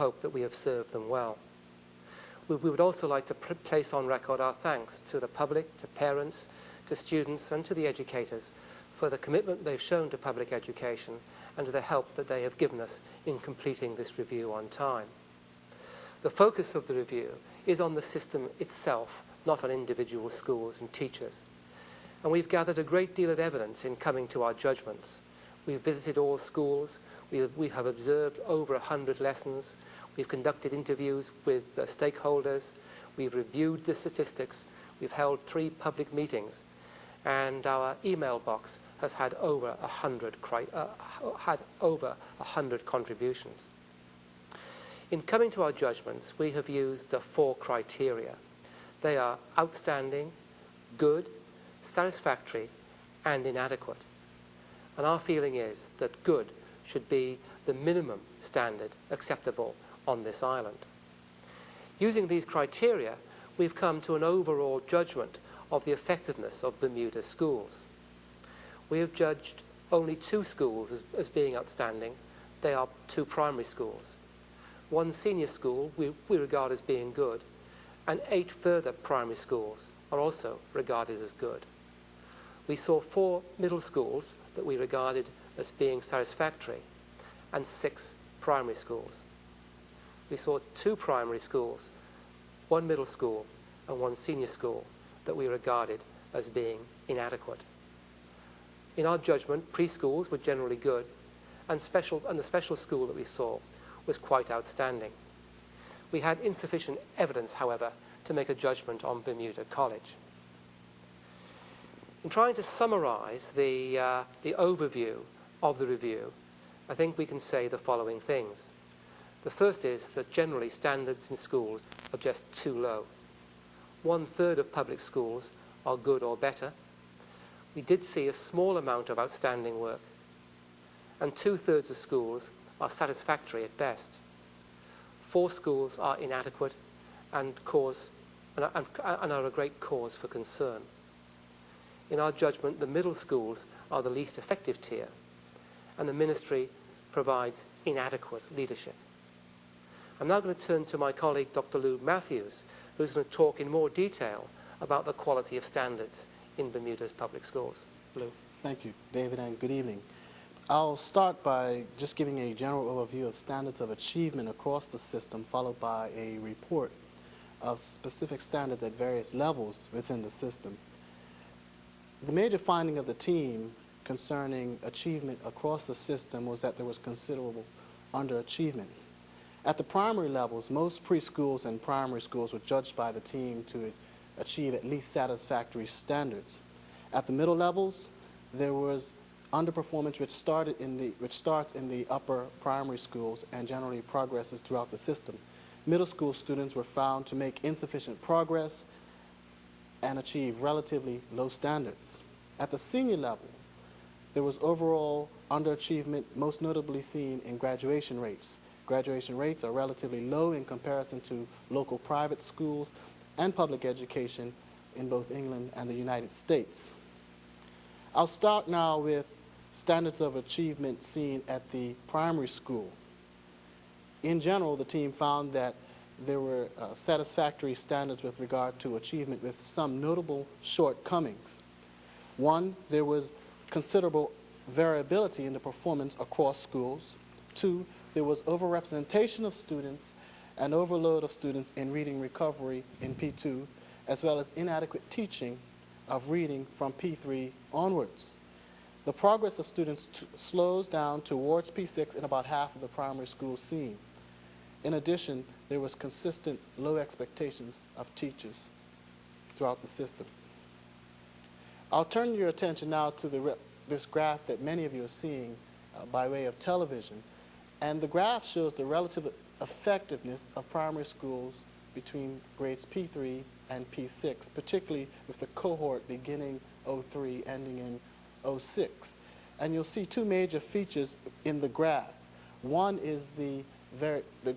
hope that we have served them well. We would also like to place on record our thanks to the public, to parents, to students and to the educators for the commitment they've shown to public education and to the help that they have given us in completing this review on time. The focus of the review is on the system itself, not on individual schools and teachers. And we've gathered a great deal of evidence in coming to our judgments. We've visited all schools, we have observed over 100 lessons, we've conducted interviews with stakeholders, we've reviewed the statistics, we've held 3 public meetings, and our email box has had over 100 contributions. In coming to our judgments, we have used 4 criteria. They are outstanding, good, satisfactory, and inadequate. And our feeling is that good should be the minimum standard acceptable on this island. Using these criteria, we've come to an overall judgment of the effectiveness of Bermuda schools. We have judged only 2 schools as being outstanding. They are 2 primary schools. 1 senior school we regard as being good, and 8 further primary schools are also regarded as good. We saw 4 middle schools that we regarded as being satisfactory, and 6 primary schools. We saw 2 primary schools, 1 middle school and 1 senior school that we regarded as being inadequate. In our judgment, preschools were generally good, and the special school that we saw was quite outstanding. We had insufficient evidence, however, to make a judgment on Bermuda College. In trying to summarize the overview of the review, I think we can say the following things. The first is that generally standards in schools are just too low. 1/3 of public schools are good or better. We did see a small amount of outstanding work, and 2/3 of schools are satisfactory at best. 4 schools are inadequate and are a great cause for concern. In our judgment, the middle schools are the least effective tier, and the ministry provides inadequate leadership. I'm now going to turn to my colleague, Dr. Lou Matthews, who's going to talk in more detail about the quality of standards in Bermuda's public schools. Lou. Thank you, David, and good evening. I'll start by just giving a general overview of standards of achievement across the system, followed by a report of specific standards at various levels within the system. The major finding of the team concerning achievement across the system was that there was considerable underachievement. At the primary levels, most preschools and primary schools were judged by the team to achieve at least satisfactory standards. At the middle levels, there was underperformance which starts in the upper primary schools and generally progresses throughout the system. Middle school students were found to make insufficient progress and achieve relatively low standards. At the senior level, there was overall underachievement, most notably seen in graduation rates. Graduation rates are relatively low in comparison to local private schools and public education in both England and the United States. I'll start now with standards of achievement seen at the primary school. In general, the team found that there were satisfactory standards with regard to achievement with some notable shortcomings. 1, there was considerable variability in the performance across schools. 2, there was overrepresentation of students and overload of students in reading recovery in P2, as well as inadequate teaching of reading from P3 onwards. The progress of students slows down towards P6 in about half of the primary schools seen. In addition, there was consistent low expectations of teachers throughout the system. I'll turn your attention now to this graph that many of you are seeing by way of television. And the graph shows the relative effectiveness of primary schools between grades P3 and P6, particularly with the cohort beginning 03, ending in 06. And you'll see 2 major features in the graph. One is the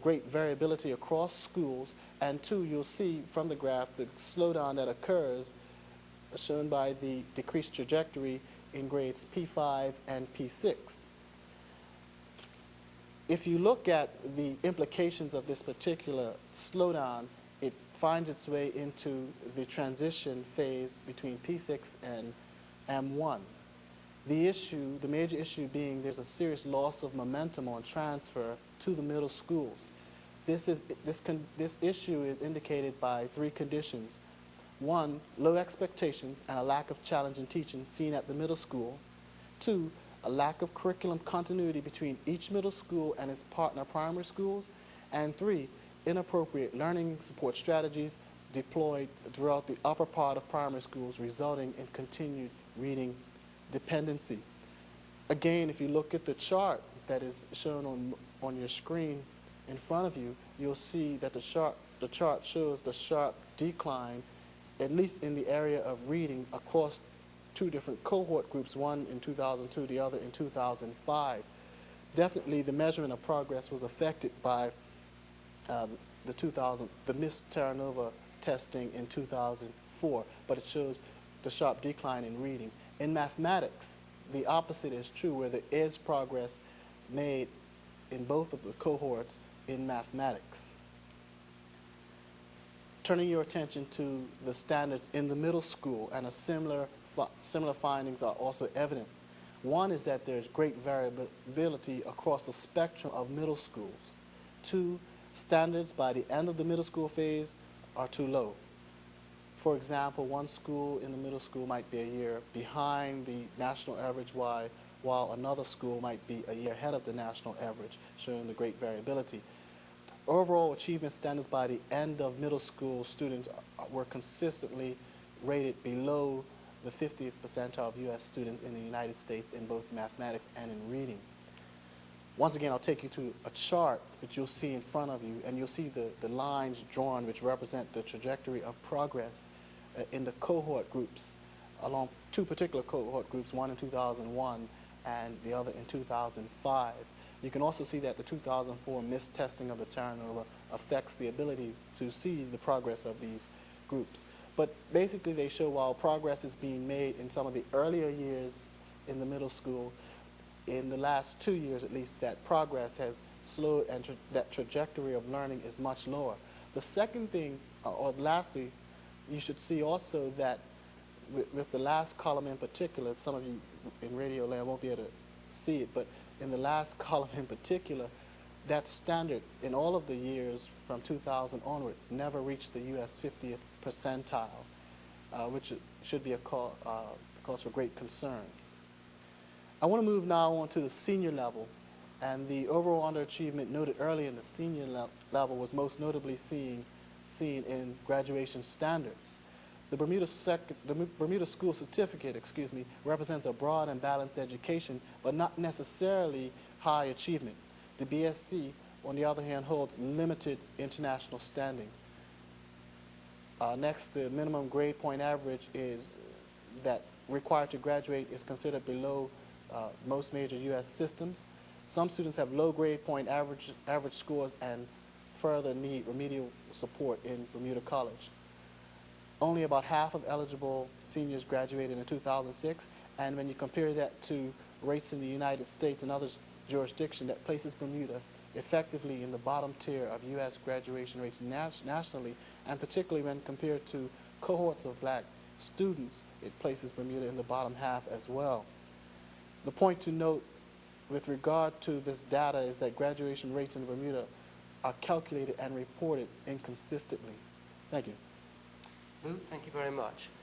great variability across schools, and 2, you'll see from the graph the slowdown that occurs, shown by the decreased trajectory in grades P5 and P6. if you look at the implications of this particular slowdown, it finds its way into the transition phase between P6 and M1. The major issue being there's a serious loss of momentum on transfer to the middle schools. This issue is indicated by three conditions. One, low expectations and a lack of challenge in teaching seen at the middle school. Two, a lack of curriculum continuity between each middle school and its partner primary schools. And three, inappropriate learning support strategies deployed throughout the upper part of primary schools, resulting in continued reading dependency. Again, if you look at the chart that is shown on your screen in front of you, you'll see that the chart shows the sharp decline, at least in the area of reading, across two different cohort groups, one in 2002, the other in 2005. Definitely the measurement of progress was affected by the missed Terra Nova testing in 2004, but it shows the sharp decline in reading. In mathematics, the opposite is true, where there is progress made in both of the cohorts in mathematics. Turning your attention to the standards in the middle school, and similar findings are also evident. One is that there's great variability across the spectrum of middle schools. Two, standards by the end of the middle school phase are too low. For example, one school in the middle school might be a year behind the national average, while another school might be a year ahead of the national average, showing the great variability. Overall achievement standards by the end of middle school students were consistently rated below the 50th percentile of U.S. students in the United States in both mathematics and in reading. Once again, I'll take you to a chart which you'll see in front of you, and you'll see the lines drawn which represent the trajectory of progress in the cohort groups, along two particular cohort groups, one in 2001 and the other in 2005. You can also see that the 2004 missed testing of the Terra Nova affects the ability to see the progress of these groups. But basically they show while progress is being made in some of the earlier years in the middle school, in the last 2 years at least, that progress has slowed and that trajectory of learning is much lower. The second thing, or lastly, you should see also that with the last column in particular, some of you in Radio Land won't be able to see it, but in the last column in particular, that standard in all of the years from 2000 onward never reached the U.S. 50th percentile, which should be a cause for great concern. I want to move now on to the senior level, and the overall underachievement noted earlier in the senior level was most notably seen in graduation standards. The Bermuda School Certificate, represents a broad and balanced education, but not necessarily high achievement. The BSc, on the other hand, holds limited international standing. Next, the minimum grade point average is that required to graduate is considered below most major U.S. systems. Some students have low grade point average scores and further need remedial support in Bermuda College. Only about half of eligible seniors graduated in 2006, and when you compare that to rates in the United States and other jurisdictions, that places Bermuda effectively in the bottom tier of U.S. graduation rates nationally, and particularly when compared to cohorts of black students, it places Bermuda in the bottom half as well. The point to note with regard to this data is that graduation rates in Bermuda are calculated and reported inconsistently. Thank you. Lou, thank you very much.